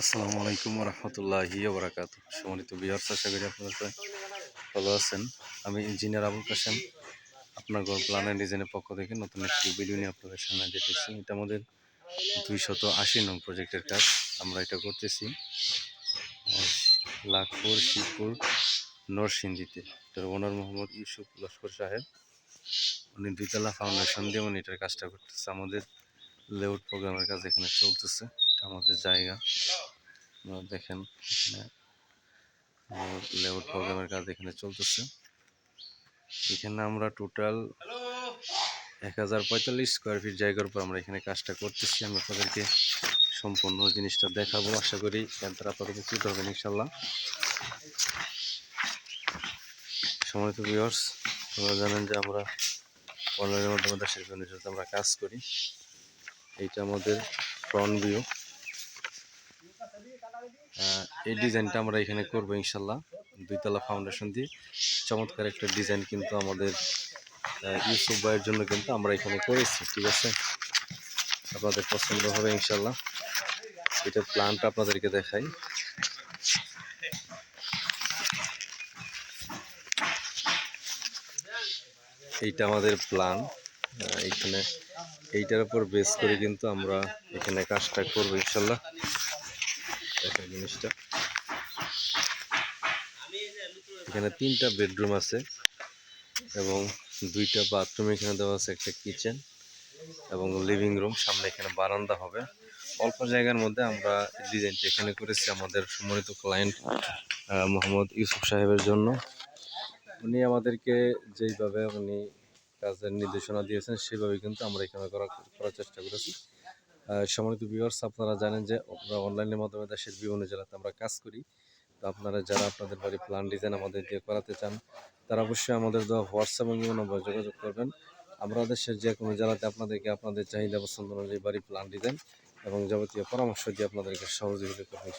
আসসালামু আলাইকুম রহমতুল্লাহি ওবরাকাত। সম্মানিত ভিউয়ার্স, আশা করি আপনারা সবাই ভালো আছেন। আমি ইঞ্জিনিয়ার আবুল কাশেম, আপনার প্ল্যান অ্যান্ড ডিজাইনের পক্ষ থেকে নতুন একটি ভিডিও নিয়ে আপনাদের সামনে যেতেছি। এটা আমাদের 280 নং প্রজেক্টের কাজ। আমরা এটা করতেছি লাখপুর শিবপুর নরসিংদীতে। এটার ওনার মোহাম্মদ ইউসুফ লস্কর সাহেব। উনি দুইতলা ফাউন্ডেশন দিয়ে উনি এটার কাজটা করতেছে। আমাদের লেআউট প্রোগ্রামের কাজ এখানে চলতেছে। এটা আমাদের জায়গা, দেখেন এখানে লেআউট প্রোগ্রামের কাজ এখানে চলতেছে। এখানে আমরা টোটাল 1045 স্কোয়ার ফিট জায়গার উপর আমরা এখানে কাজটা করতেছি। আমি আপনাদেরকে সম্পূর্ণ জিনিসটা দেখাবো, আশা করি আপনারা উপকৃত হবেন ইনশাল্লাহ। সম্মানিত ভিউয়ার্স, আপনারা জানেন যে আমরা অনলাইনের মাধ্যমে দেশের বিভিন্ন সাথে আমরা কাজ করি। এইটা আমাদের ফ্রন্ট ভিউ। এই ডিজাইনটা আমরা এখানে করবো ইনশাল্লাহ। দুইতলা ফাউন্ডেশন দিয়ে চমৎকার একটা ডিজাইন কিন্তু আমাদের ইউসুফ ভাইয়ের জন্য কিন্তু আমরা এখানে করেছি। ঠিক আছে, আপনাদের পছন্দ হবে ইনশাল্লাহ। এটার প্ল্যানটা আপনাদেরকে দেখাই। এইটা আমাদের প্ল্যান। এখানে এইটার উপর বেস করে কিন্তু আমরা এখানে কাজটা করবো ইনশাল্লাহ। দেখেন জিনিসটা, এখানে 3টা বেডরুম আছে এবং 2টা বাথরুম এখানে দেওয়া আছে, একটা কিচেন এবং লিভিং রুম, সামনে এখানে বারান্দা হবে। অল্প জায়গার মধ্যে আমরা ডিজাইনটা এখানে করেছি আমাদের সম্মানিত ক্লায়েন্ট মোহাম্মদ ইউসুফ সাহেবের জন্য। উনি আমাদেরকে যেইভাবে উনি কাজের নির্দেশনা দিয়েছেন সেভাবে কিন্তু আমরা এখানে করার চেষ্টা করেছি। সম্মানিত ভিউয়ার্স, আপনারা জানেন যে আমরা অনলাইনের মাধ্যমে দেশের বিভিন্ন জেলাতে আমরা কাজ করি। তো আপনারা যারা আপনাদের বাড়ি প্ল্যান ডিজাইন আমাদের দিয়ে করাতে চান, তারা অবশ্যই আমাদের দেওয়া হোয়াটসঅ্যাপ এবং ইমো নম্বরে যোগাযোগ করবেন। আমরা দেশের যে কোনো জেলাতে আপনাদেরকে আপনাদের চাহিদা পছন্দ অনুযায়ী বাড়ি প্ল্যান ডিজাইন এবং যাবতীয় পরামর্শ দিয়ে আপনাদেরকে সহযোগিতা করবো।